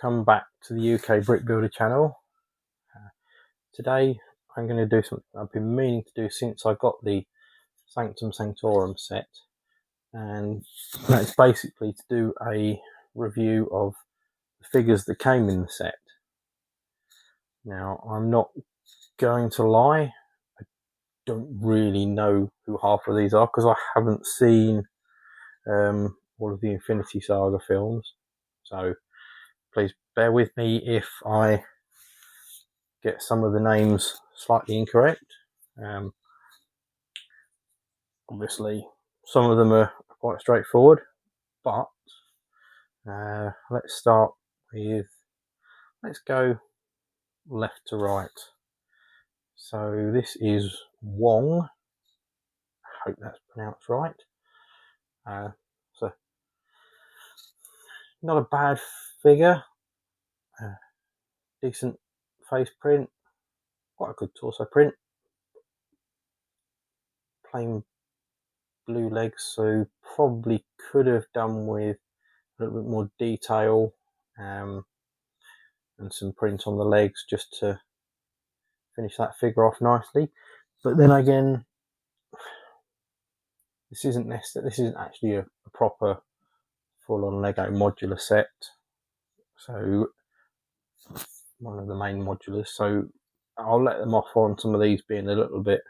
Welcome back to the UK Brick Builder channel. Today I'm going to do something I've been meaning to do since I got the Sanctum Sanctorum set, and that's basically to do a review of the figures that came in the set. Now, I'm not going to lie, I don't really know who half of these are because I haven't seen all of the Infinity Saga films, so please bear with me if I get some of the names slightly incorrect. Obviously, some of them are quite straightforward, but let's start with, let's go left to right. So this is Wong. I hope that's pronounced right. So not a bad figure, decent face print, quite a good torso print, plain blue legs, so probably could have done with a little bit more detail and some print on the legs just to finish that figure off nicely. But then again, this isn't actually a proper full-on Lego modular set, so one of the main modulars, so I'll let them off on some of these being a little bit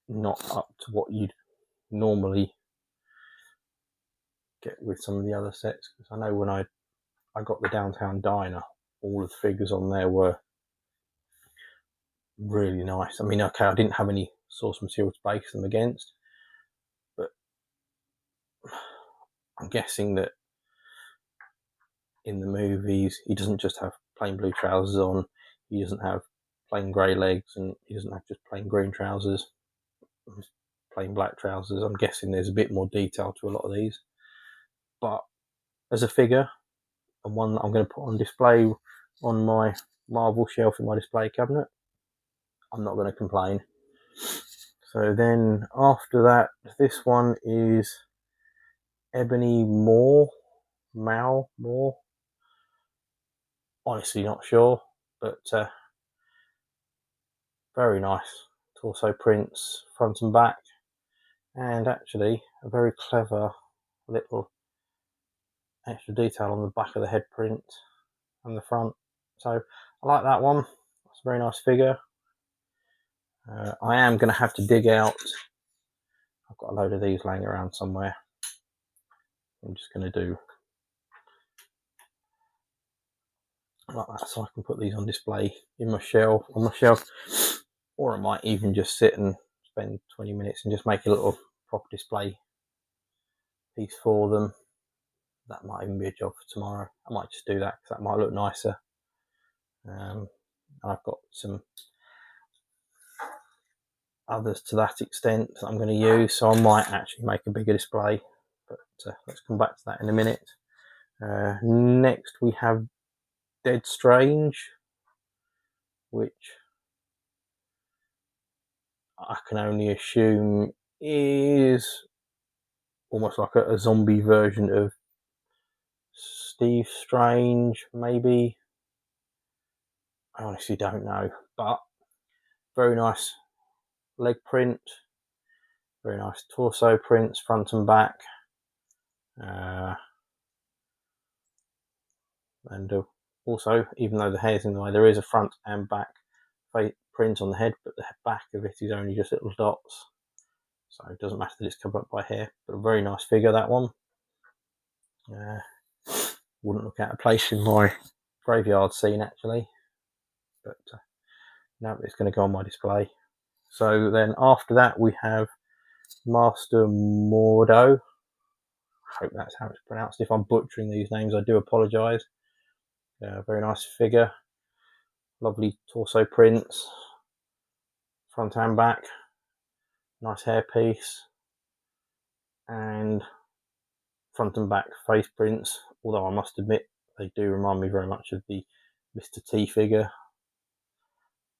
not up to what you'd normally get with some of the other sets, because I know when I got the Downtown Diner, all of the figures on there were really nice. I mean, okay, I didn't have any source material to base them against, but I'm guessing that in the movies he doesn't just have plain blue trousers on, he doesn't have plain grey legs, and he doesn't have just plain green trousers, plain black trousers. I'm guessing there's a bit more detail to a lot of these, but as a figure, and one that I'm going to put on display on my Marvel shelf in my display cabinet, I'm not going to complain. So then after that, this one is Ebony Moore. Honestly not sure, but very nice torso prints front and back, and actually a very clever little extra detail on the back of the head print and the front. So I like that one. It's a very nice figure. I am going to have to dig out, I've got a load of these laying around somewhere. I'm just going to do like that so I can put these on display on my shelf, or I might even just sit and spend 20 minutes and just make a little proper display piece for them. That might even be a job for tomorrow. I might just do that because that might look nicer. I've got some others to that extent that I'm going to use, so I might actually make a bigger display, but let's come back to that in a minute. Next we have Dead Strange, which I can only assume is almost like a zombie version of Steve Strange, maybe. I honestly don't know, but very nice leg print, very nice torso prints front and back, and also, even though the hair's in the way, there is a front and back print on the head, but the back of it is only just little dots, so it doesn't matter that it's covered up by hair. But a very nice figure, that one. Wouldn't look out of place in my graveyard scene actually, but now it's going to go on my display. So then after that we have Master Mordo. I hope that's how it's pronounced. If I'm butchering these names, I do apologise. Very nice figure, lovely torso prints, front and back, nice hairpiece, and front and back face prints, although I must admit they do remind me very much of the Mr. T figure,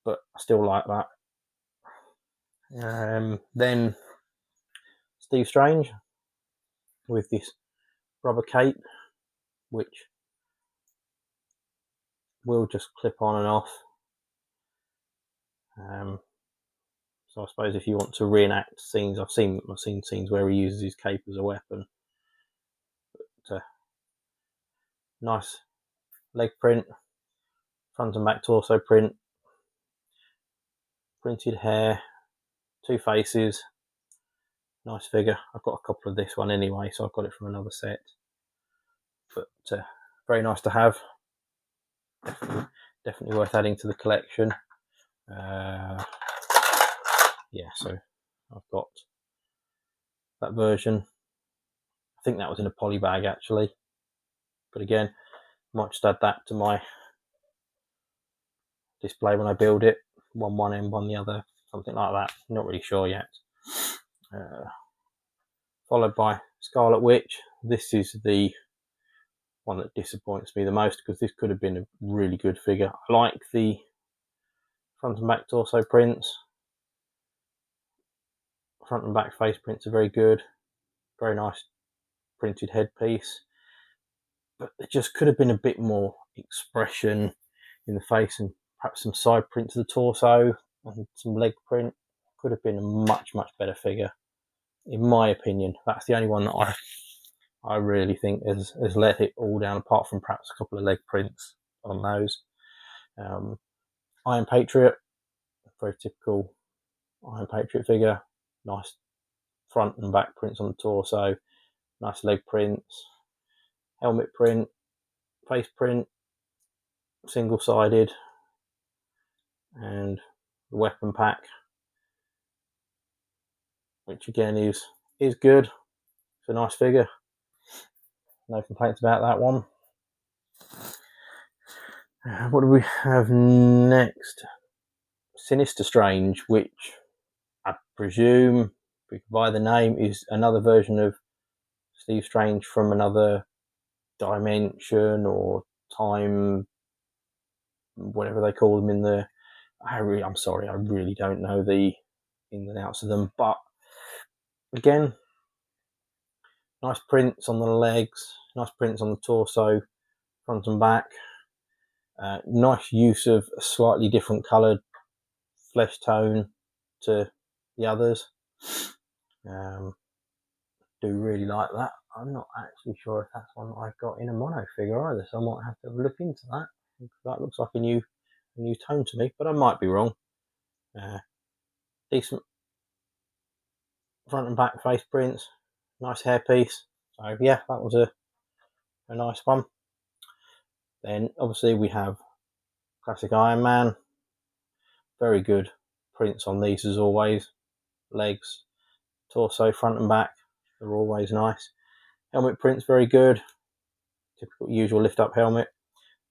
but I still like that. Then Steve Strange with this rubber cape, which will just clip on and off. So I suppose if you want to reenact scenes, I've seen scenes where he uses his cape as a weapon. But nice leg print, front and back torso print, printed hair, 2 faces, nice figure. I've got a couple of this one anyway, so I've got it from another set. But very nice to have. Definitely worth adding to the collection. Yeah, so I've got that version. I think that was in a poly bag actually. But again, might just add that to my display when I build it. One end, one the other, something like that. Not really sure yet. Followed by Scarlet Witch. This is the one that disappoints me the most because this could have been a really good figure. I like the front and back torso prints. Front and back face prints are very good. Very nice printed headpiece. But there just could have been a bit more expression in the face and perhaps some side print to the torso and some leg print. Could have been a much better figure, in my opinion. That's the only one that I really think has let it all down, apart from perhaps a couple of leg prints on those. Iron Patriot, very typical Iron Patriot figure. Nice front and back prints on the torso, nice leg prints, helmet print, face print, single-sided, and the weapon pack, which again is good. It's a nice figure. No complaints about that one. What do we have next? Sinister Strange, which I presume, by the name, is another version of Steve Strange from another dimension or time, whatever they call them in the... I'm sorry, I really don't know the ins and outs of them, but again, nice prints on the legs, nice prints on the torso, front and back. Nice use of a slightly different coloured flesh tone to the others. Do really like that. I'm not actually sure if that's one I've got in a mono figure either, so I might have to look into that. That looks like a new tone to me, but I might be wrong. Decent front and back face prints, nice hairpiece. So yeah, that was a nice one. Then obviously we have classic Iron Man. Very good prints on these as always. Legs, torso, front and back, they're always nice. Helmet prints very good. Typical usual lift up helmet.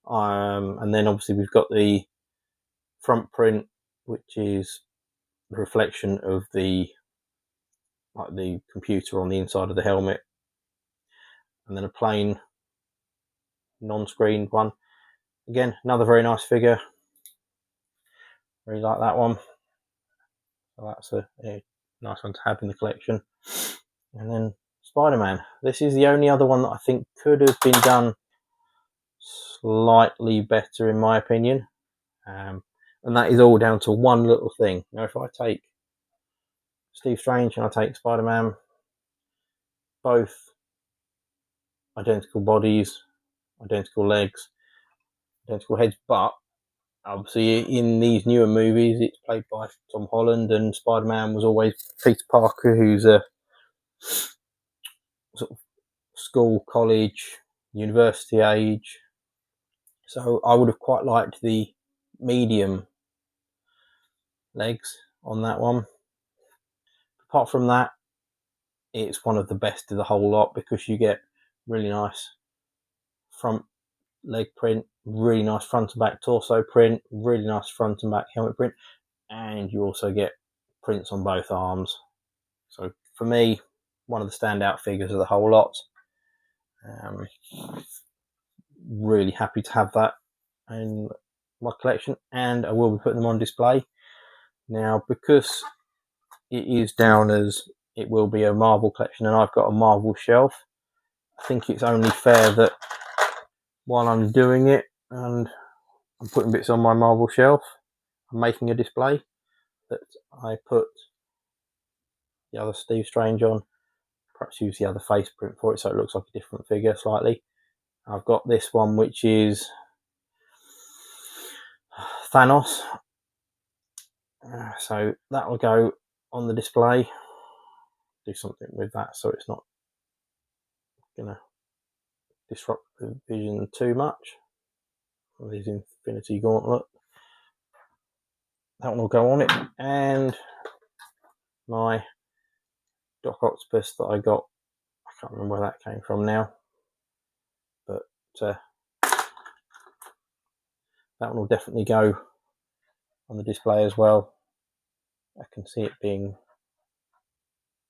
And then obviously we've got the front print, which is the reflection of the computer on the inside of the helmet, and then a plain non-screened one. Again, another very nice figure. Really like that one. So that's a nice one to have in the collection. And then Spider-Man. This is the only other one that I think could have been done slightly better, in my opinion. And that is all down to one little thing. Now, if I take Steve Strange and I take Spider-Man, both identical bodies, identical legs, identical heads, but obviously in these newer movies it's played by Tom Holland, and Spider-Man was always Peter Parker, who's a sort of school, college, university age. So I would have quite liked the medium legs on that one. Apart from that, it's one of the best of the whole lot because you get really nice front leg print, really nice front and back torso print, really nice front and back helmet print, and you also get prints on both arms. So for me, one of the standout figures of the whole lot. Really happy to have that in my collection, and I will be putting them on display. Now, because it is down as it will be a Marvel collection and I've got a Marvel shelf, I think it's only fair that while I'm doing it and I'm putting bits on my marble shelf, I'm making a display that I put the other Steve Strange on, perhaps use the other face print for it so it looks like a different figure slightly. I've got this one which is Thanos, so that will go on the display. Do something with that so it's not gonna disrupt the vision too much. These Infinity Gauntlet, that one will go on it, and my Doc Octopus that I got, I can't remember where that came from now, but that one will definitely go on the display as well. I can see it being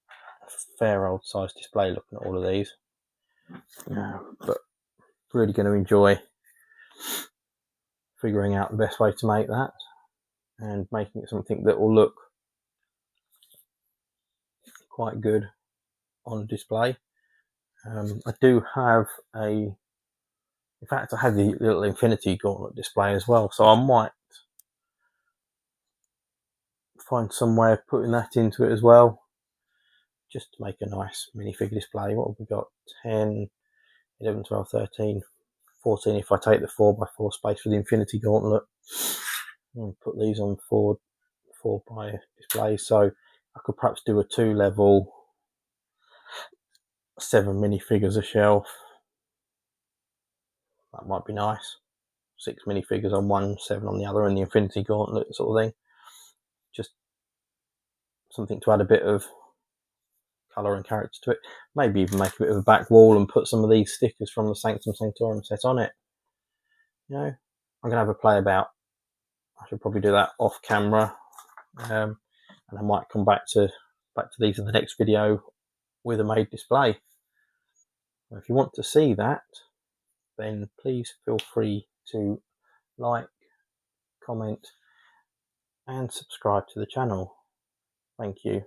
a fair old size display looking at all of these, but really going to enjoy figuring out the best way to make that and making it something that will look quite good on display. I do have in fact I have the little Infinity Gauntlet display as well, so I might find some way of putting that into it as well, just to make a nice minifigure display. What have we got? 10, 11, 12, 13, 14 if I take the 4x4 space for the Infinity Gauntlet. I'll put these on 4x displays, so I could perhaps do a 2-level 7 minifigures a shelf. That might be nice. 6 minifigures on one, 7 on the other, and the Infinity Gauntlet sort of thing. Just something to add a bit of colour and character to it. Maybe even make a bit of a back wall and put some of these stickers from the Sanctum Sanctorum set on it. You know, I'm going to have a play about. I should probably do that off camera, and I might come back to these in the next video with a made display. If you want to see that, then please feel free to like, comment and subscribe to the channel. Thank you.